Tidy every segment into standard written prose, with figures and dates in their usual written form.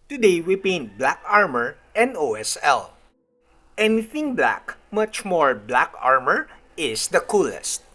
Today we paint black armor and OSL. Anything black, much more black armor, is the coolest.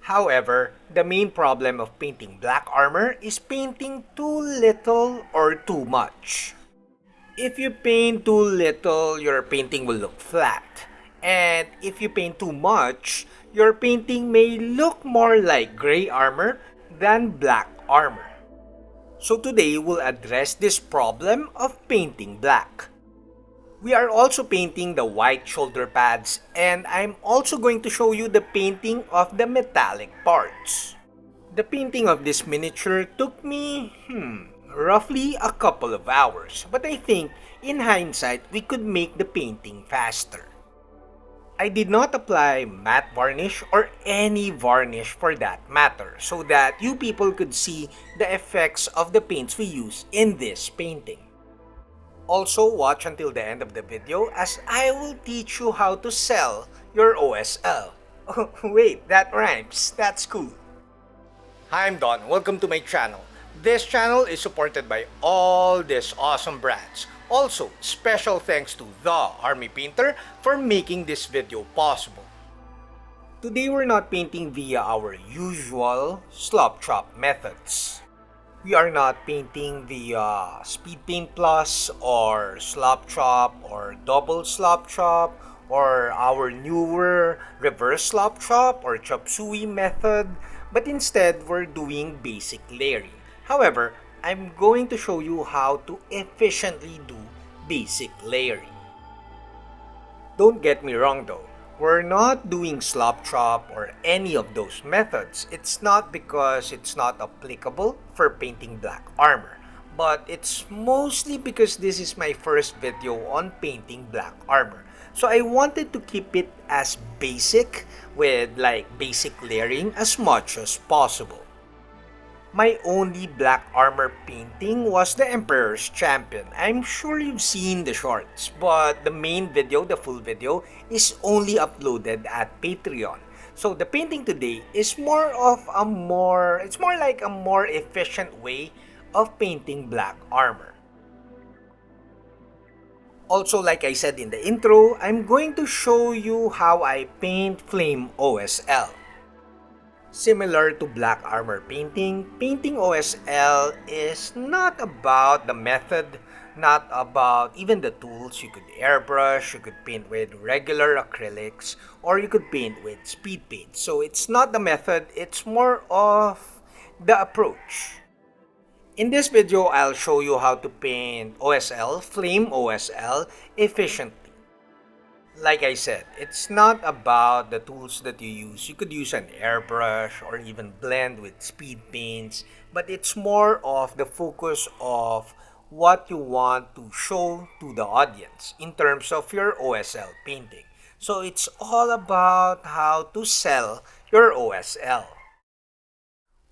However, the main problem of painting black armor is painting too little or too much. If you paint too little, your painting will look flat. And if you paint too much, your painting may look more like gray armor than black armor. So today we'll address this problem of painting black. We are also painting the white shoulder pads, and I'm also going to show you the painting of the metallic parts. The painting of this miniature took me, roughly a couple of hours, but I think in hindsight we could make the painting faster. I did not apply matte varnish or any varnish for that matter so that you people could see the effects of the paints we use in this painting. Also, watch until the end of the video as I will teach you how to sell your OSL. Oh, wait, that rhymes. That's cool. Hi, I'm Don. Welcome to my channel. This channel is supported by all these awesome brands. Also, special thanks to the Army Painter for making this video possible. Today we're not painting via our usual slop chop methods. We are not painting via Speedpaint Plus or slop chop or double slop chop or our newer reverse slop chop or chop suey method, but instead we're doing basic layering. However, I'm going to show you how to efficiently do basic layering. Don't get me wrong though, we're not doing slop chop or any of those methods. It's not because it's not applicable for painting black armor, but it's mostly because this is my first video on painting black armor. So I wanted to keep it as basic with basic layering as much as possible. My only black armor painting was the Emperor's Champion. I'm sure you've seen the shorts, but the main video, the full video, is only uploaded at Patreon. So the painting today is it's more like a more efficient way of painting black armor. Also, like I said in the intro, I'm going to show you how I paint flame OSL. Similar to black armor painting, painting OSL is not about the method, not about even the tools. You could airbrush, you could paint with regular acrylics, or you could paint with speed paint. So it's not the method, it's more of the approach. In this video, I'll show you how to paint OSL, flame OSL, efficiently. Like I said, it's not about the tools that you use. You could use an airbrush or even blend with speed paints, but it's more of the focus of what you want to show to the audience in terms of your OSL painting. So it's all about how to sell your OSL.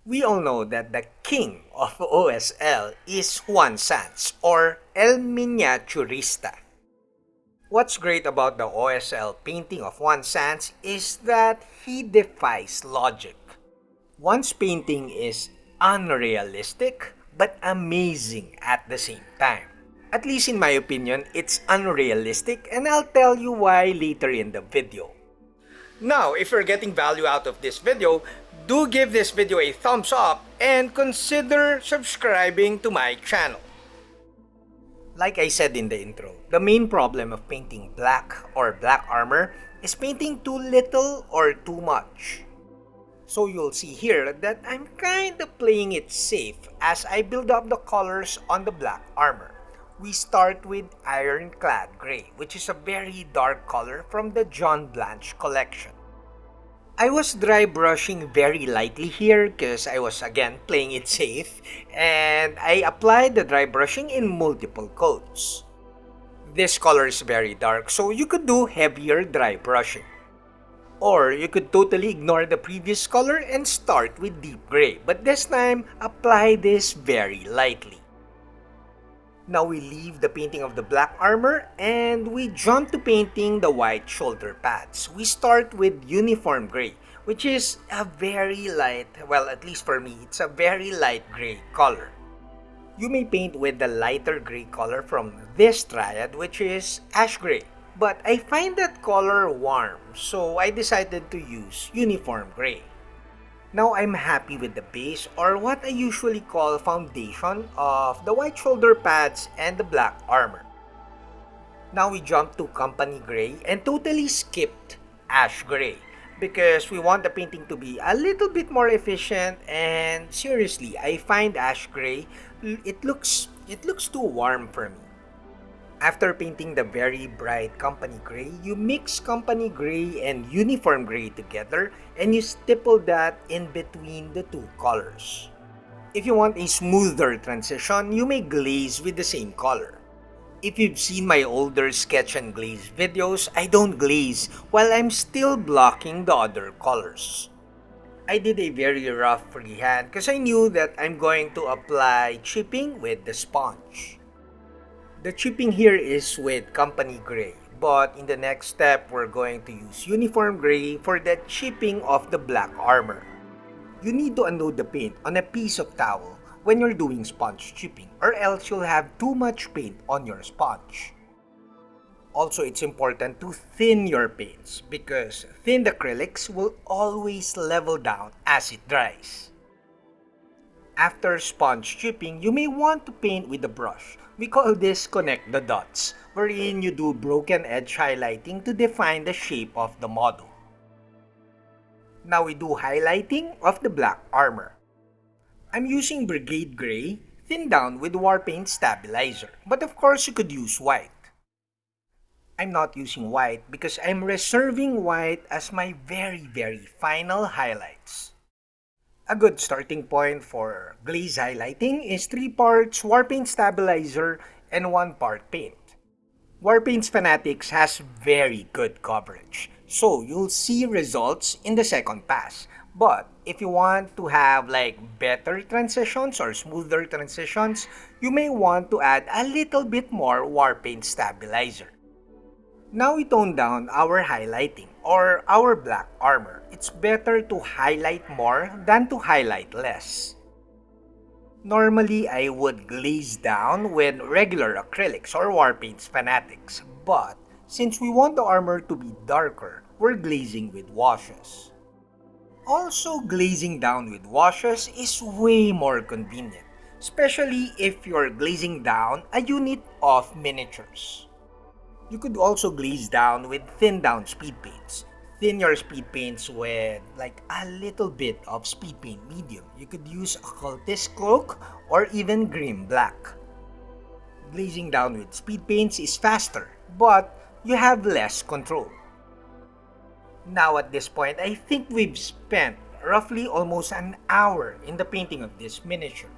We all know that the king of OSL is Juan Sanz or El Miniaturista. What's great about the OSL painting of Juan Sanz is that he defies logic. Juan's painting is unrealistic but amazing at the same time. At least in my opinion, it's unrealistic and I'll tell you why later in the video. Now, if you're getting value out of this video, do give this video a thumbs up and consider subscribing to my channel. Like I said in the intro, the main problem of painting black or black armor is painting too little or too much. So you'll see here that I'm kind of playing it safe as I build up the colors on the black armor. We start with Ironclad Gray, which is a very dark color from the John Blanche collection. I was dry brushing very lightly here because I was again playing it safe, and I applied the dry brushing in multiple coats. This color is very dark, so you could do heavier dry brushing. Or you could totally ignore the previous color and start with deep gray, but this time apply this very lightly. Now we leave the painting of the black armor and we jump to painting the white shoulder pads. We start with uniform gray, which is a very light, well, at least for me, it's a very light gray color. You may paint with the lighter gray color from this triad, which is ash gray. But I find that color warm, so I decided to use uniform gray. Now I'm happy with the base, or what I usually call foundation, of the white shoulder pads and the black armor. Now we jump to company gray and totally skipped ash gray because we want the painting to be a little bit more efficient, and seriously, I find ash gray it looks too warm for me. After painting the very bright company gray, you mix company gray and uniform gray together and you stipple that in between the two colors. If you want a smoother transition, you may glaze with the same color. If you've seen my older sketch and glaze videos, I don't glaze while I'm still blocking the other colors. I did a very rough freehand because I knew that I'm going to apply chipping with the sponge. The chipping here is with company gray, but in the next step, we're going to use uniform gray for the chipping of the black armor. You need to unload the paint on a piece of towel when you're doing sponge chipping, or else you'll have too much paint on your sponge. Also, it's important to thin your paints because thinned acrylics will always level down as it dries. After sponge chipping, you may want to paint with a brush. We call this connect the dots, wherein you do broken edge highlighting to define the shape of the model. Now we do highlighting of the black armor. I'm using Brigade Gray, thinned down with Warpaint Stabilizer, but of course you could use white. I'm not using white because I'm reserving white as my very final highlights. A good starting point for glaze highlighting is 3 parts Warpaint Stabilizer and 1 part paint. Warpaint's Fanatics has very good coverage, so you'll see results in the second pass. But if you want to have like better transitions or smoother transitions, you may want to add a little bit more Warpaint Stabilizer. Now we tone down our highlighting or our black armor. It's better to highlight more than to highlight less. Normally, I would glaze down with regular acrylics or Warpaint's Fanatics, but since we want the armor to be darker, we're glazing with washes. Also, glazing down with washes is way more convenient, especially if you're glazing down a unit of miniatures. You could also glaze down with thin down speed paints. Thin your speed paints with like a little bit of speed paint medium. You could use occultist cloak or even grim black. Glazing down with speed paints is faster, but you have less control. Now at this point, I think we've spent roughly almost an hour in the painting of this miniature.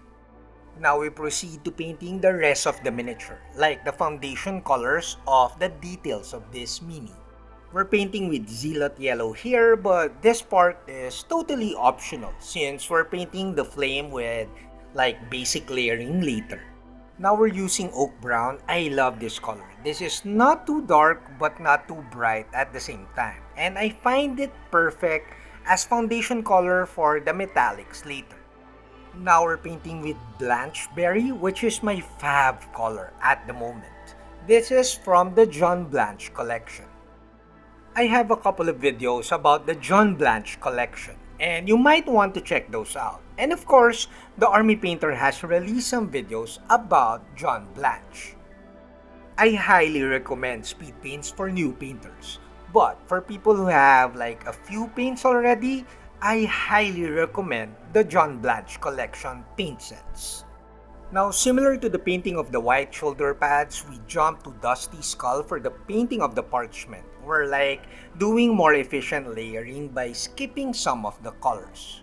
Now we proceed to painting the rest of the miniature, like the foundation colors of the details of this mini. We're painting with Zealot Yellow here, but this part is totally optional since we're painting the flame with like basic layering later. Now we're using Oak Brown. I love this color. This is not too dark but not too bright at the same time, and I find it perfect as foundation color for the metallics later. Now we're painting with Blanche Berry, which is my fave color at the moment. This is from the John Blanche collection. I have a couple of videos about the John Blanche collection, and you might want to check those out. And of course, the Army Painter has released some videos about John Blanche. I highly recommend speed paints for new painters, but for people who have like a few paints already, I highly recommend the John Blanche collection paint sets. Now, similar to the painting of the white shoulder pads, we jump to Dusty Skull for the painting of the parchment. We're like doing more efficient layering by skipping some of the colors.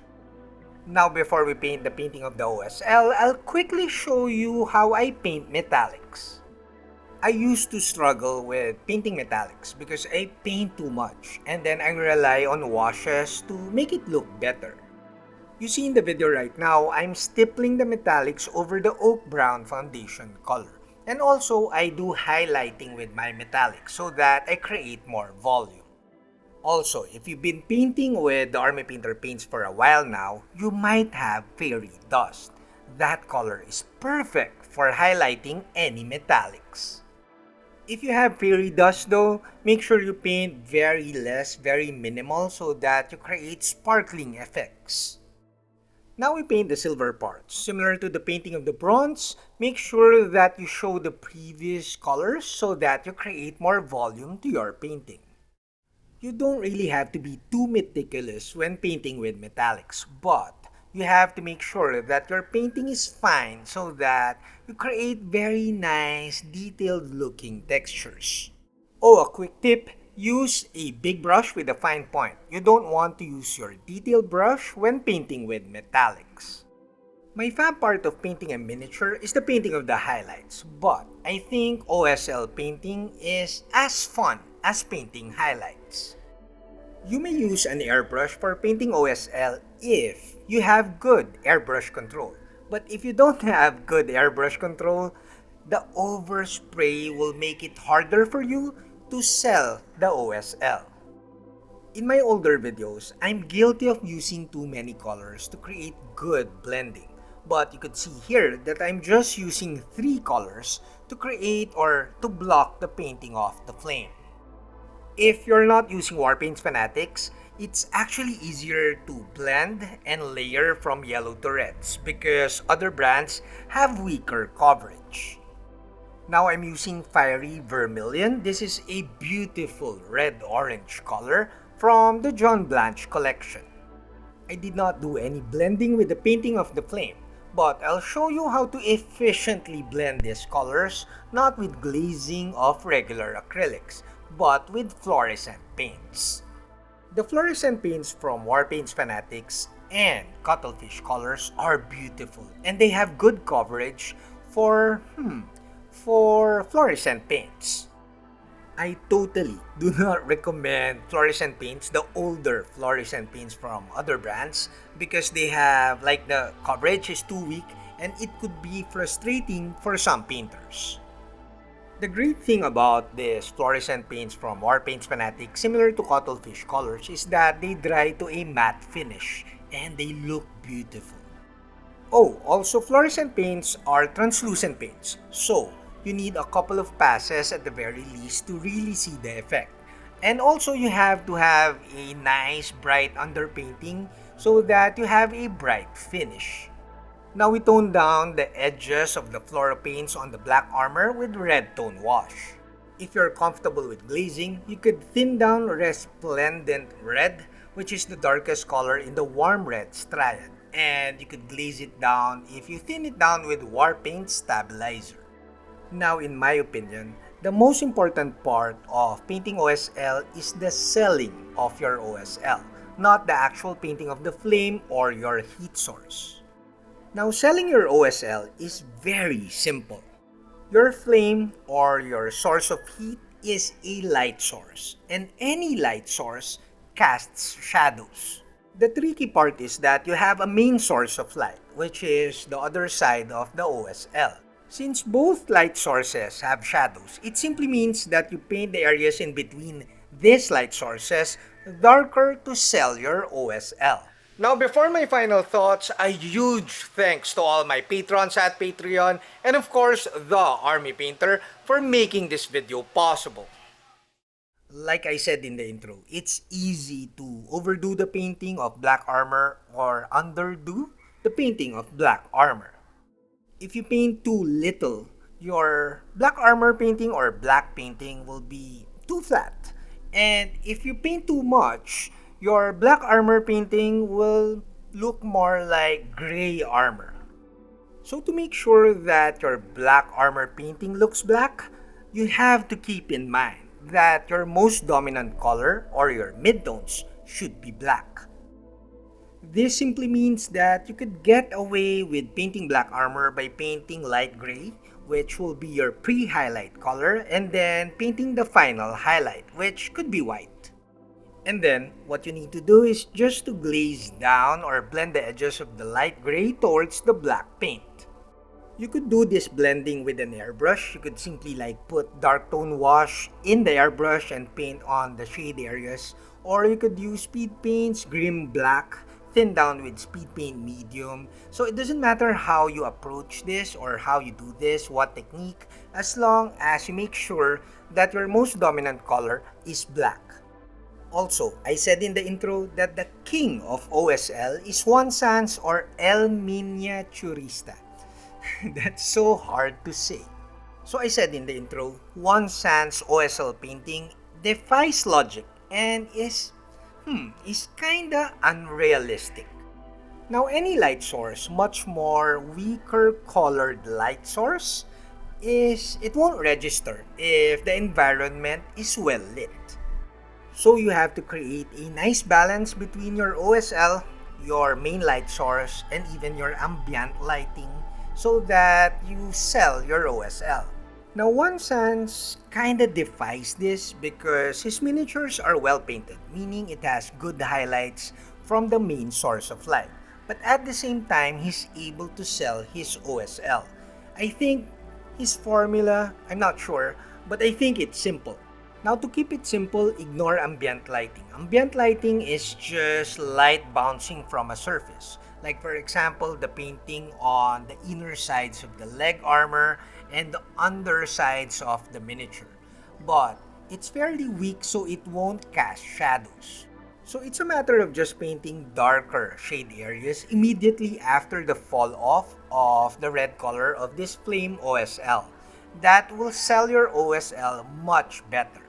Now, before we paint the painting of the OSL, I'll quickly show you how I paint metallics. I used to struggle with painting metallics because I paint too much and then I rely on washes to make it look better. You see in the video right now, I'm stippling the metallics over the oak brown foundation color. And also, I do highlighting with my metallics so that I create more volume. Also, if you've been painting with the Army Painter paints for a while now, you might have fairy dust. That color is perfect for highlighting any metallics. If you have fairy dust though, make sure you paint very minimal so that you create sparkling effects. Now we paint the silver parts. Similar to the painting of the bronze, make sure that you show the previous colors so that you create more volume to your painting. You don't really have to be too meticulous when painting with metallics, but you have to make sure that your painting is fine so that you create very nice, detailed looking textures. Oh, a quick tip, use a big brush with a fine point. You don't want to use your detailed brush when painting with metallics. My fab part of painting a miniature is the painting of the highlights, but I think OSL painting is as fun as painting highlights. You may use an airbrush for painting OSL if you have good airbrush control. But if you don't have good airbrush control, the overspray will make it harder for you to sell the OSL. In my older videos, I'm guilty of using too many colors to create good blending. But you could see here that I'm just using 3 colors to create or to block the painting off the flame. If you're not using Warpaint's Fanatics, it's actually easier to blend and layer from yellow to reds because other brands have weaker coverage. Now I'm using Fiery Vermilion. This is a beautiful red-orange color from the John Blanche collection. I did not do any blending with the painting of the flame, but I'll show you how to efficiently blend these colors, not with glazing of regular acrylics, but with fluorescent paints. The fluorescent paints from Warpaint's Fanatics and Cuttlefish colors are beautiful and they have good coverage for fluorescent paints. I totally do not recommend fluorescent paints, the older fluorescent paints from other brands, because they have the coverage is too weak and it could be frustrating for some painters. The great thing about these fluorescent paints from Warpaint's Fanatic, similar to Cuttlefish colors, is that they dry to a matte finish and they look beautiful. Oh, also fluorescent paints are translucent paints, so you need a couple of passes at the very least to really see the effect. And also you have to have a nice bright underpainting so that you have a bright finish. Now we tone down the edges of the fluoro paints on the black armor with red tone wash. If you're comfortable with glazing, you could thin down Resplendent Red, which is the darkest color in the warm red triad, and you could glaze it down if you thin it down with Warpaint Stabilizer. Now, in my opinion, the most important part of painting OSL is the selling of your OSL, not the actual painting of the flame or your heat source. Now, selling your OSL is very simple. Your flame or your source of heat is a light source, and any light source casts shadows. The tricky part is that you have a main source of light, which is the other side of the OSL. Since both light sources have shadows, it simply means that you paint the areas in between these light sources darker to sell your OSL. Now, before my final thoughts, a huge thanks to all my patrons at Patreon and of course, the Army Painter for making this video possible. Like I said in the intro, it's easy to overdo the painting of black armor or underdo the painting of black armor. If you paint too little, your black armor painting or black painting will be too flat. And if you paint too much, your black armor painting will look more like gray armor. So to make sure that your black armor painting looks black, you have to keep in mind that your most dominant color or your midtones should be black. This simply means that you could get away with painting black armor by painting light gray, which will be your pre-highlight color, and then painting the final highlight, which could be white. And then, what you need to do is just to glaze down or blend the edges of the light gray towards the black paint. You could do this blending with an airbrush. You could simply put dark tone wash in the airbrush and paint on the shade areas. Or you could use Speedpaint's Grim Black thin down with speed paint medium. So it doesn't matter how you approach this or how you do this, what technique, as long as you make sure that your most dominant color is black. Also, I said in the intro that the king of OSL is Juan Sans or El Miniaturista. That's so hard to say. So I said in the intro, Juan Sans OSL painting defies logic and is kinda unrealistic. Now any light source, much more weaker colored light source, it won't register if the environment is well lit. So you have to create a nice balance between your OSL, your main light source, and even your ambient lighting so that you sell your OSL. Now One Sans kinda defies this because his miniatures are well painted, meaning it has good highlights from the main source of light. But at the same time, he's able to sell his OSL. I think his formula, I'm not sure, but I think it's simple. Now to keep it simple, ignore ambient lighting. Ambient lighting is just light bouncing from a surface. Like for example, the painting on the inner sides of the leg armor and the undersides of the miniature. But it's fairly weak so it won't cast shadows. So it's a matter of just painting darker shade areas immediately after the fall off of the red color of this flame OSL. That will sell your OSL much better.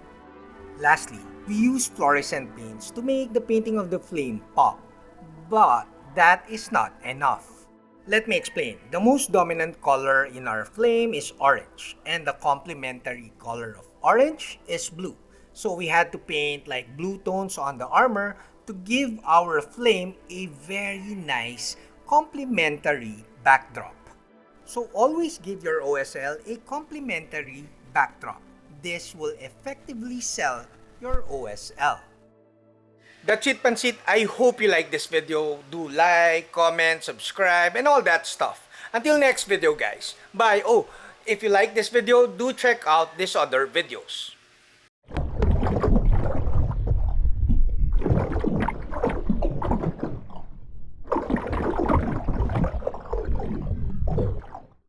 Lastly, we use fluorescent paints to make the painting of the flame pop. But that is not enough. Let me explain. The most dominant color in our flame is orange, and the complementary color of orange is blue. So we had to paint like blue tones on the armor to give our flame a very nice complementary backdrop. So always give your OSL a complementary backdrop. This will effectively sell your OSL. That's it, Pansit. I hope you like this video. Do like, comment, subscribe, and all that stuff. Until next video, guys. Bye. Oh, if you like this video, do check out these other videos.